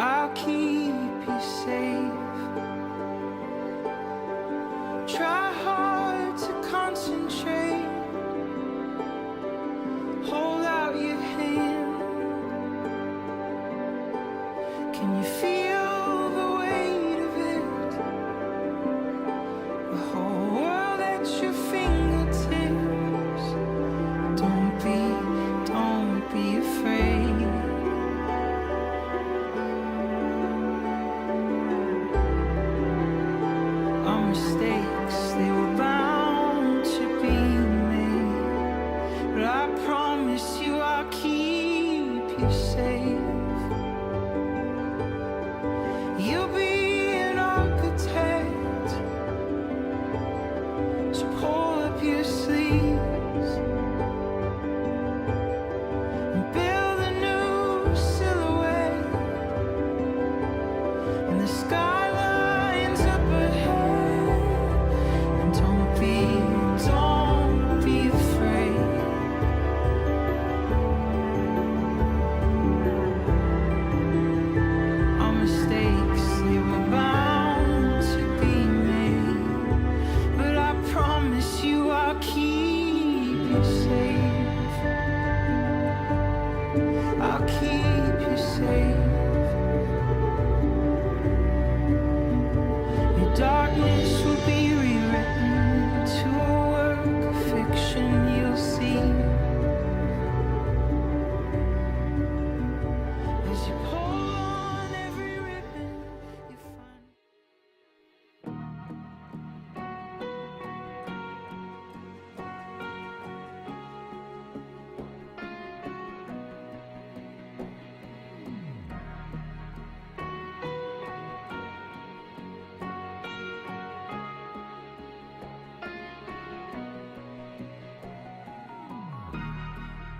I'll keep you safe. Try hard to concentrate. Hold out your hand. Can you feel the weight of it? The whole world at your fingertips. Don't be afraid. Our mistakes, they were bound to be made. But I promise you I'll keep you safe. You'll be an architect, so pull up your sleeves and build a new silhouette. And the skylines up ahead. And don't be afraid. Our mistakes, they were bound to be made. But I promise you I'll keep you safe. I'll keep you safe. Your darkness will be rewritten to a work of fiction, you'll see. As you pull on every ribbon you find.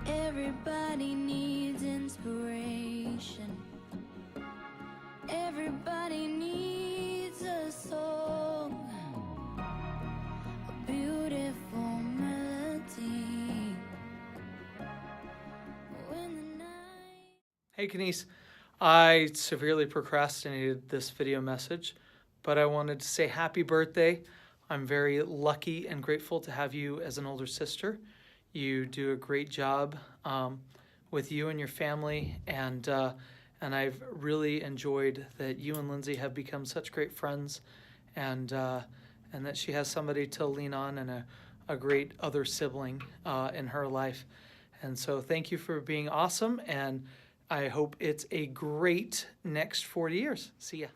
Everybody needs inspiration. Everybody needs a song, a beautiful melody. When the night... Hey Kenise, I severely procrastinated this video message, but I wanted to say happy birthday. I'm very lucky and grateful to have you as an older sister. You do a great job with you and your family, and I've really enjoyed that you and Lindsay have become such great friends, and that she has somebody to lean on and a great other sibling in her life. And so thank you for being awesome, and I hope it's a great next 40 years. See ya.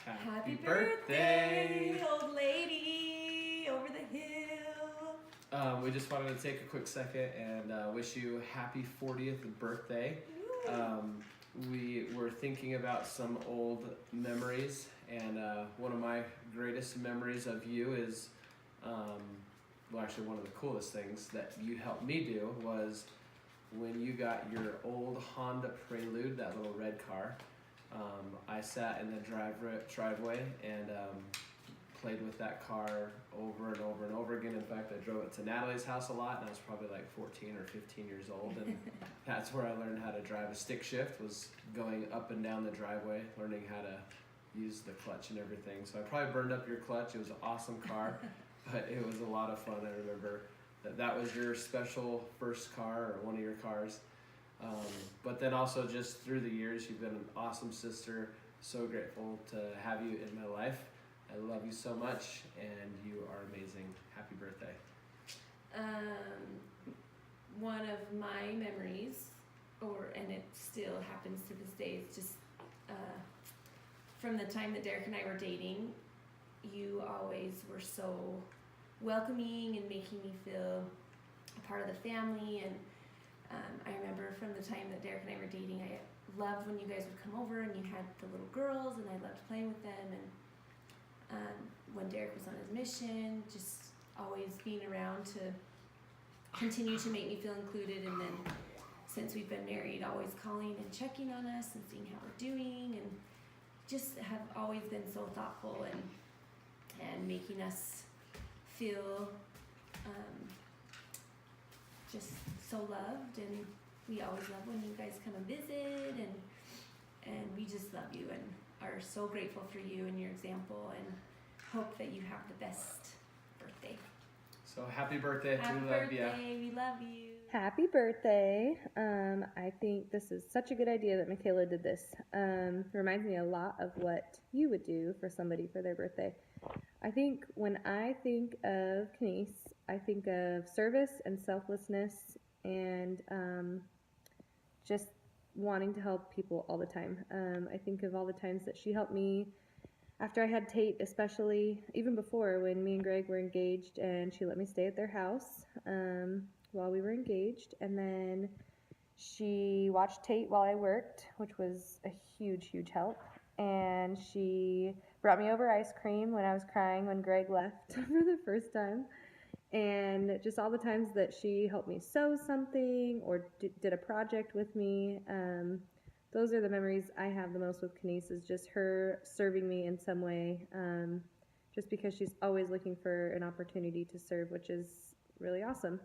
Happy birthday, old lady over the hill. We just wanted to take a quick second and wish you happy 40th birthday. We were thinking about some old memories, and one of my greatest memories of you is, well, actually one of the coolest things that you helped me do was when you got your old Honda Prelude, that little red car. I sat in the driveway and played with that car over and over and over again. In fact, I drove it to Natalie's house a lot, and I was probably like 14 or 15 years old, and that's where I learned how to drive a stick shift, was going up and down the driveway, learning how to use the clutch and everything. So I probably burned up your clutch. It was an awesome car, but it was a lot of fun. I remember that was your special first car, or one of your cars. But then also just through the years, you've been an awesome sister. So grateful to have you in my life. I love you so much, and you are amazing. Happy birthday. One of my memories, and it still happens to this day, it's just from the time that Derek and I were dating, you always were so welcoming and making me feel a part of the family. And I remember from the time that Derek and I were dating, I loved when you guys would come over and you had the little girls, and I loved playing with them. And when Derek was on his mission, just always being around to continue to make me feel included. And then since we've been married, always calling and checking on us and seeing how we're doing, and just have always been so thoughtful and making us feel just so loved. And we always love when you guys come and visit, and we we just love you and are so grateful for you and your example, and hope that you have the best birthday. So happy birthday. Happy We love you. birthday. We love you. Happy birthday. I think this is such a good idea that Michaela did this. Reminds me a lot of what you would do for somebody for their birthday. I think when I think of Kenise, I think of service and selflessness and just wanting to help people all the time. I think of all the times that she helped me after I had Tate, especially, even before when me and Greg were engaged, and she let me stay at their house while we were engaged. And then she watched Tate while I worked, which was a huge, huge help. And she brought me over ice cream when I was crying when Greg left for the first time. And just all the times that she helped me sew something or did a project with me. Those are the memories I have the most with Kenise, is just her serving me in some way, just because she's always looking for an opportunity to serve, which is really awesome.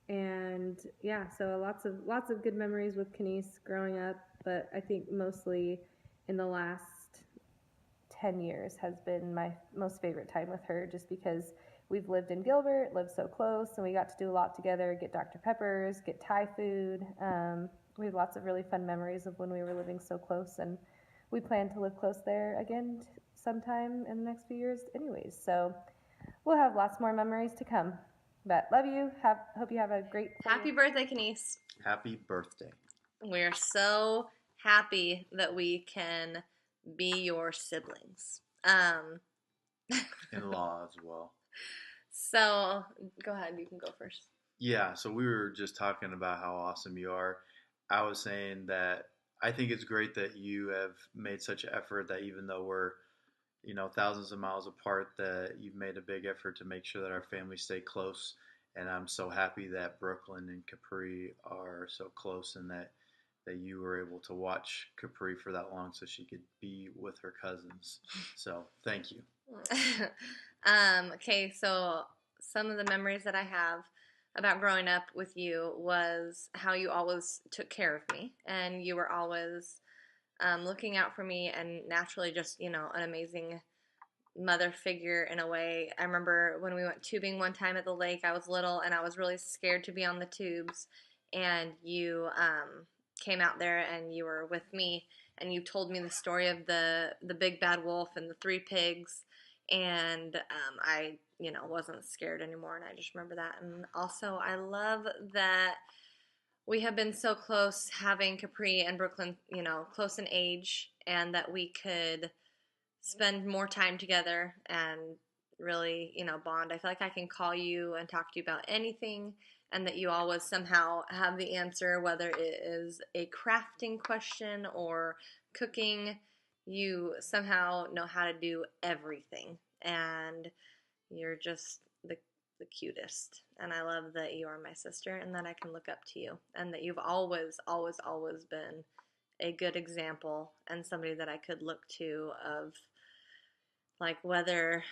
And yeah, so lots of good memories with Kenise growing up, but I think mostly in the last 10 years has been my most favorite time with her, just because we've lived in Gilbert, lived so close, and we got to do a lot together, get Dr. Peppers, get Thai food. We have lots of really fun memories of when we were living so close, and we plan to live close there again sometime in the next few years anyways. So we'll have lots more memories to come. But love you. Hope you have a great Happy birthday, Kenise. Happy birthday. We're so happy that we can be your siblings. In-law as well. So go ahead, you can go first. Yeah, so we were just talking about how awesome you are. I was saying that I think it's great that you have made such an effort that even though we're, thousands of miles apart, that you've made a big effort to make sure that our families stay close. And I'm so happy that Brooklyn and Capri are so close, and that you were able to watch Capri for that long so she could be with her cousins. So thank you. Okay, so some of the memories that I have about growing up with you was how you always took care of me, and you were always looking out for me, and naturally just, an amazing mother figure in a way. I remember when we went tubing one time at the lake, I was little and I was really scared to be on the tubes, and you came out there and you were with me, and you told me the story of the big bad wolf and the 3 pigs, and I wasn't scared anymore, and I just remember that. And also I love that we have been so close, having Capri and Brooklyn, close in age, and that we could spend more time together and really, bond. I feel like I can call you and talk to you about anything, and that you always somehow have the answer, whether it is a crafting question or cooking. You somehow know how to do everything, and you're just the cutest. And I love that you are my sister, and that I can look up to you, and that you've always, always, always been a good example and somebody that I could look to of, like, whether,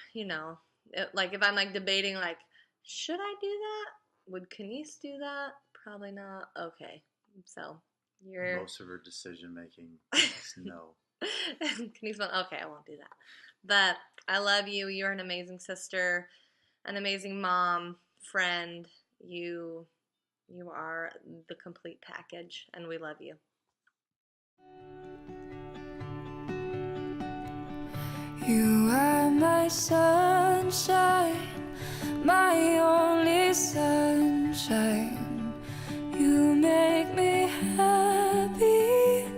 like if I'm like debating, like, should I do that? Would Kenise do that? Probably not. Okay. So you're... Most of her decision making is no. Kenise went, okay, I won't do that. But I love you. You're an amazing sister, an amazing mom, friend. You are the complete package, and we love you. You are my sunshine, my only sunshine. You make me happy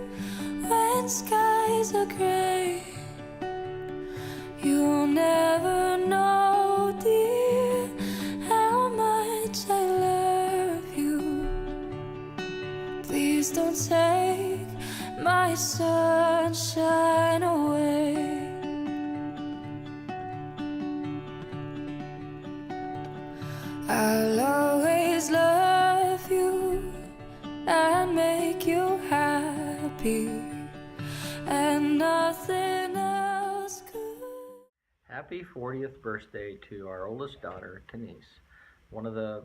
when skies are gray. You'll never know, dear, how much I love you. Please don't take my sunshine away. I'll always love you and make you happy, and nothing else could. Happy 40th birthday to our oldest daughter, Kenise. One of the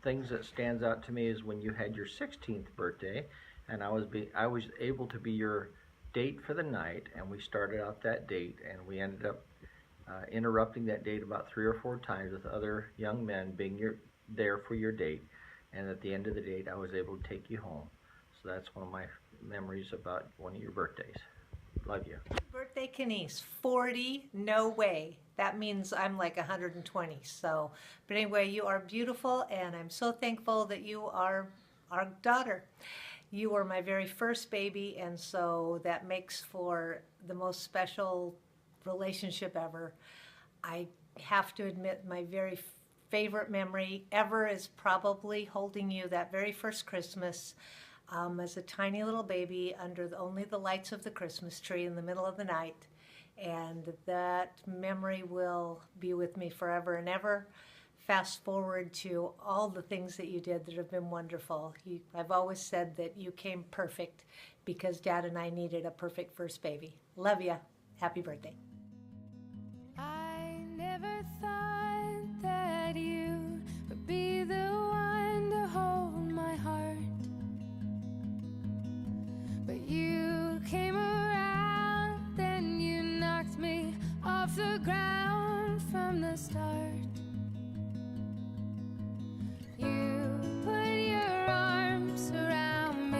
things that stands out to me is when you had your 16th birthday, and I was able to be your date for the night, and we started out that date, and we ended up interrupting that date about 3 or 4 times with other young men being there for your date, and at the end of the date I was able to take you home. So that's one of my memories about one of your birthdays. Love you. Birthday, Kenise. 40, no way. That means I'm like 120. So, but anyway, you are beautiful, and I'm so thankful that you are our daughter. You were my very first baby, and so that makes for the most special relationship ever. I have to admit, my very favorite memory ever is probably holding you that very first Christmas as a tiny little baby under only the lights of the Christmas tree in the middle of the night. And that memory will be with me forever and ever. Fast forward to all the things that you did that have been wonderful. I've always said that you came perfect because Dad and I needed a perfect first baby. Love ya. Happy birthday. I never thought that you would be the one to hold my heart, but you came around, then you knocked me off the ground from the start. You put your arms around me,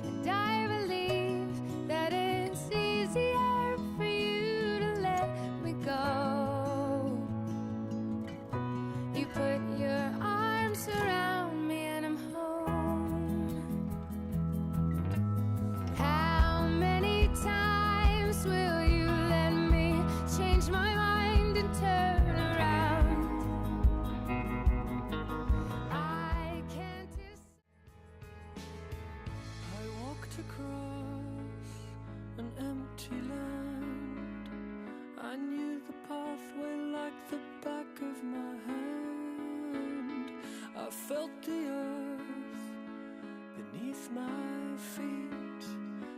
and I believe that it's easier for you to let me go. You put your arms around me and I'm home. How many times will you let me change my mind and turn around? I can't I walked across an empty land. I knew the pathway like the back of my hand. I felt the earth beneath my feet.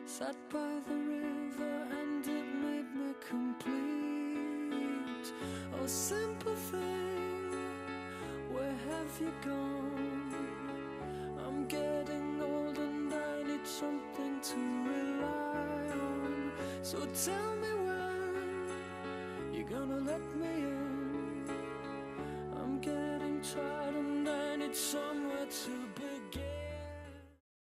Sat by the river and it made me complete. Oh, simple thing, where have you gone? I'm getting old and I need something to rely on. So tell me where